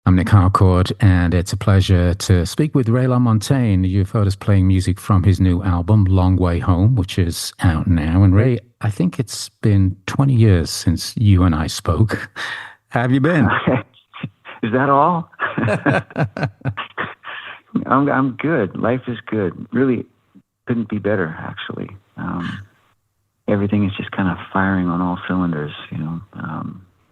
I'm Nic Harcourt, and it's a pleasure to speak with Ray LaMontagne. You've heard us playing music from his new album, Long Way Home, which is out now. And Ray, I think it's been 20 years since you and I spoke. How have you been? Is that all? I'm good. Life is good. Really couldn't be better, actually. Everything is just kind of firing on all cylinders, you know.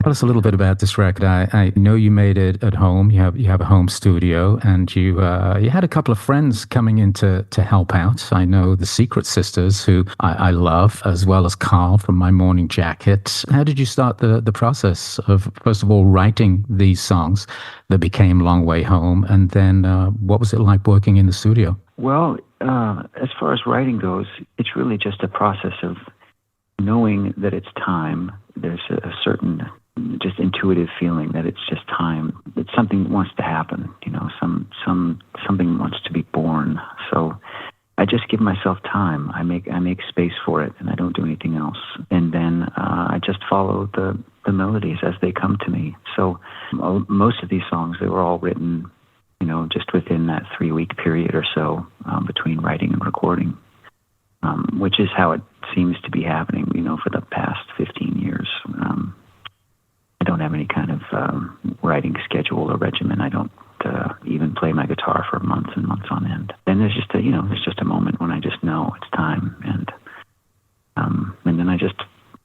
Tell us a little bit about this record. I know you made it at home. You have a home studio, and you had a couple of friends coming in to help out. I know the Secret Sisters, who I love, as well as Carl from My Morning Jacket. How did you start the process of, first of all, writing these songs that became Long Way Home, and then what was it like working in the studio? Well, as far as writing goes, it's really just a process of knowing that it's time. There's a certain just intuitive feeling that it's just time, that something wants to happen, you know, something wants to be born. So I just give myself time. I make space for it, and I don't do anything else. And then I just follow the melodies as they come to me. So most of these songs, they were all written, you know, just within that 3-week period or so between writing and recording, which is how it seems to be happening, you know, for the past 15 years. I don't have any kind of writing schedule or regimen. I don't even play my guitar for months and months on end. Then there's just a moment when I just know it's time, and then I just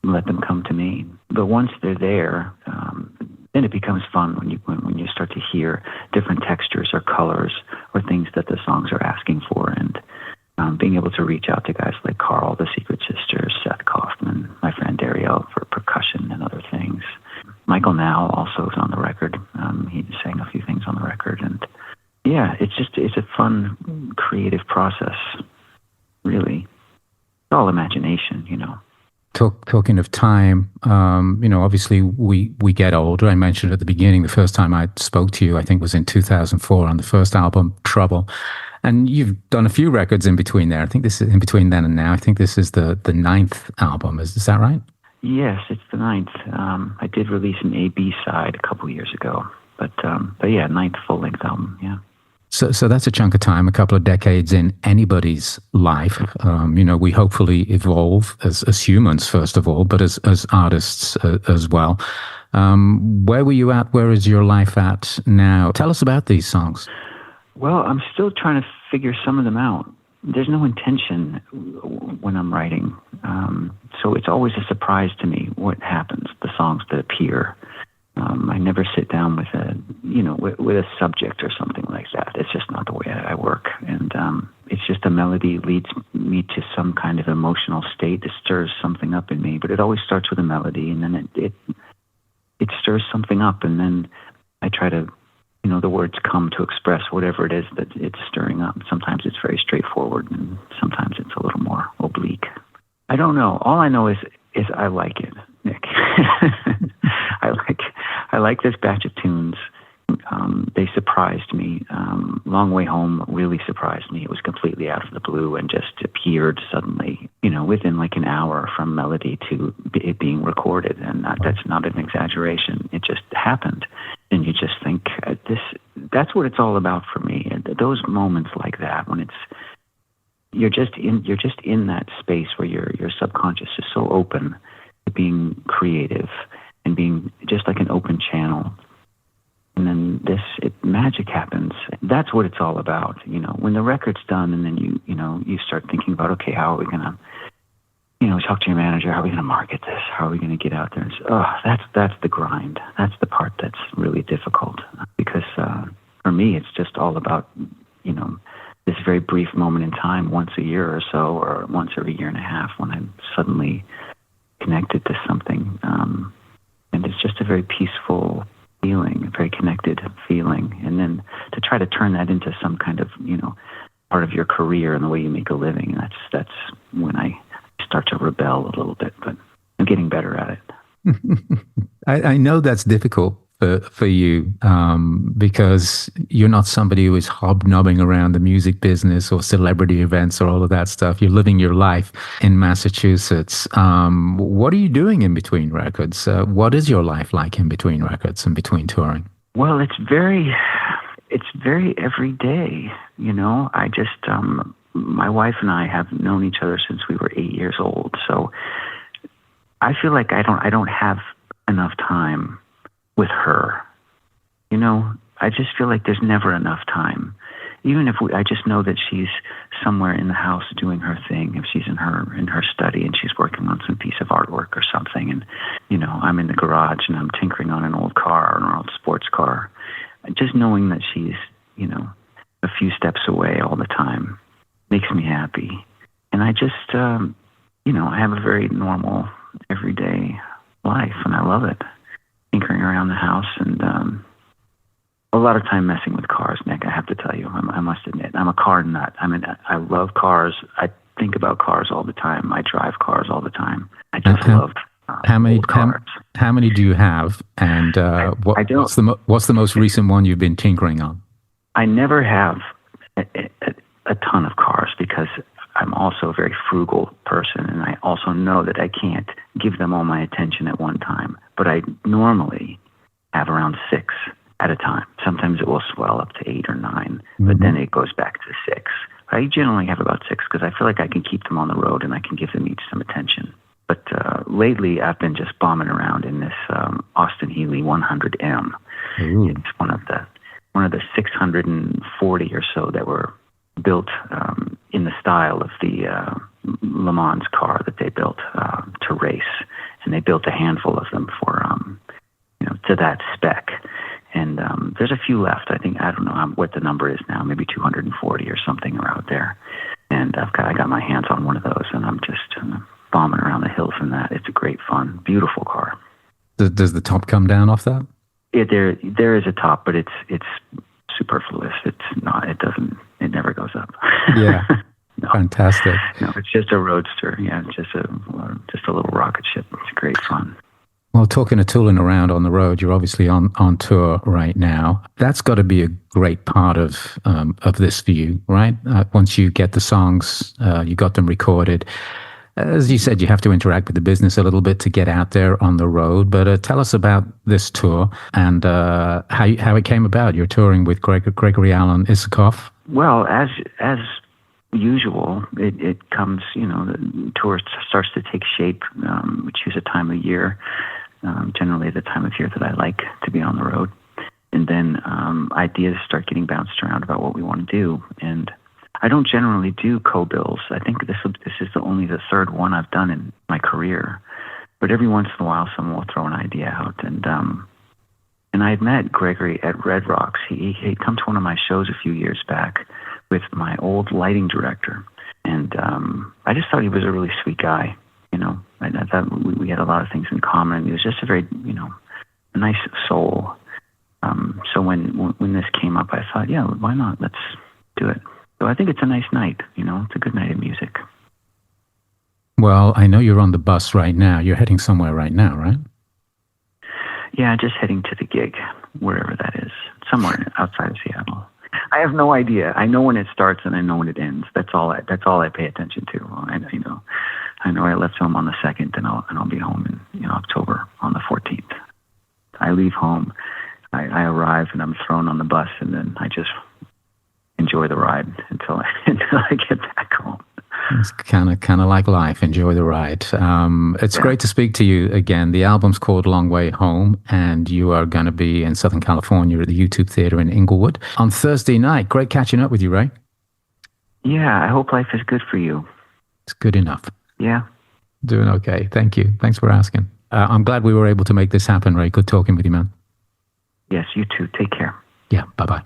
let them come to me. But once they're there, then it becomes fun when you start to hear different textures or colors or things that the songs are asking for, and being able to reach out to guys like Carl, the Secret Sisters, Seth Kaufman, my friend Ariel for percussion and other things. Michael Now also is on the record. He sang a few things on the record, and yeah, it's a fun, creative process. Really, it's all imagination, you know. Talking of time, you know, obviously we get older. I mentioned at the beginning, the first time I spoke to you, I think was in 2004 on the first album, Trouble. And you've done a few records in between there. I think this is in between then and now. I think this is the 9th album. Is that right? Yes, it's the 9th. I did release an A/B side a couple years ago, but yeah, 9th full-length album. Yeah. So that's a chunk of time, a couple of decades in anybody's life. You know, we hopefully evolve as humans, first of all, but as artists as well. Where were you at? Where is your life at now? Tell us about these songs. Well, I'm still trying to figure some of them out. There's no intention when I'm writing. So it's always a surprise to me what happens, the songs that appear. I never sit down with with a subject or something like that. It's just not the way I work. And it's just a melody leads me to some kind of emotional state that stirs something up in me. But it always starts with a melody, and then it stirs something up, and then I try to, you know, the words come to express whatever it is that it's stirring up. Sometimes it's very straightforward, and sometimes it's a little more oblique. I don't know. All I know is I like it, Nick. I like this batch of tunes. They surprised me. Long Way Home really surprised me. It was completely out of the blue and just appeared suddenly, you know, within like an hour from melody to it being recorded. And that's not an exaggeration. It just happened. And you just think, that's what it's all about for me. And those moments like that, when you're just in that space where your subconscious is so open to being creative and being just like an open channel. And then magic happens. That's what it's all about. You know, when the record's done, and then you start thinking about, okay, how are we gonna, you know, talk to your manager. How are we gonna market this? How are we gonna get out there? That's the grind. That's the part that's really difficult, because for me, it's just all about, you know, this very brief moment in time, once a year or so, or once every year and a half, when I'm suddenly connected to something, and it's just a very peaceful feeling, a very connected feeling. And then to try to turn that into some kind of, you know, part of your career and the way you make a living, that's when I start to rebel a little bit, but I'm getting better at it. I know that's difficult for you, because you're not somebody who is hobnobbing around the music business or celebrity events or all of that stuff. You're living your life in Massachusetts. What are you doing in between records? What is your life like in between records and between touring? Well, it's very everyday. I just, my wife and I have known each other since we were 8 years old. So I feel like I don't have enough time with her. I just feel like there's never enough time. Even if I just know that she's somewhere in the house doing her thing, if she's in her study and she's working on some piece of artwork or something, and I'm in the garage and I'm tinkering on an old car or an old sports car, just knowing that she's a few steps away all the time makes me happy. And I just I have a very normal everyday life, and I love it. Tinkering around the house and a lot of time messing with cars, Nick, I have to tell you. I must admit, I'm a car nut. I love cars. I think about cars all the time. I drive cars all the time. I just love old cars. How many do you have? And what's the most recent one you've been tinkering on? I never have a ton of cars because I'm also a very frugal person, and I also know that I can't give them all my attention at one time. But I normally have around 6 at a time. Sometimes it will swell up to 8 or 9, but then it goes back to 6. I generally have about 6 because I feel like I can keep them on the road and I can give them each some attention. But lately, I've been just bombing around in this Austin Healey 100M. Ooh. It's one of the 640 or so that were built in the style of the Le Mans car that they built to race, and they built a handful of them for to that spec. And there's a few left. I don't know what the number is now, maybe 240 or something around there. And I got my hands on one of those, and I'm just bombing around the hills in that. It's a great fun, beautiful car. Does the top come down off that? There is a top, but it's superfluous. It's not. It doesn't. It never goes up. Yeah. No. Fantastic. No, it's just a roadster. Yeah, it's just a little rocket ship. It's great fun. Well, talking of tooling around on the road, you're obviously on tour right now. That's got to be a great part of this for you, right? Once you get the songs, you got them recorded. As you said, you have to interact with the business a little bit to get out there on the road. But tell us about this tour and how it came about. You're touring with Gregory Alan Isakov. Well, as usual, it comes, the tour starts to take shape. We choose a time of year, generally the time of year that I like to be on the road. And then ideas start getting bounced around about what we want to do. And I don't generally do co-bills. I think this is only the third one I've done in my career. But every once in a while, someone will throw an idea out. And I had met Gregory at Red Rocks. He'd come to one of my shows a few years back with my old lighting director. And I just thought he was a really sweet guy. I thought we had a lot of things in common. He was just a very, a nice soul. So when this came up, I thought, yeah, why not? Let's do it. So I think it's a nice night, it's a good night of music. Well, I know you're on the bus right now. You're heading somewhere right now, right? Yeah, just heading to the gig, wherever that is, somewhere outside of Seattle. I have no idea. I know when it starts and I know when it ends. That's all I pay attention to. I know I left home on the 2nd and I'll be home in October on the 14th. I leave home, I arrive and I'm thrown on the bus, and then I just enjoy the ride until I get back home. It's kind of like life. Enjoy the ride. It's great to speak to you again. The album's called Long Way Home, and you are going to be in Southern California at the YouTube Theater in Inglewood on Thursday night. Great catching up with you, Ray. Yeah, I hope life is good for you. It's good enough. Yeah. Doing okay. Thank you. Thanks for asking. I'm glad we were able to make this happen, Ray. Good talking with you, man. Yes, you too. Take care. Yeah, bye-bye.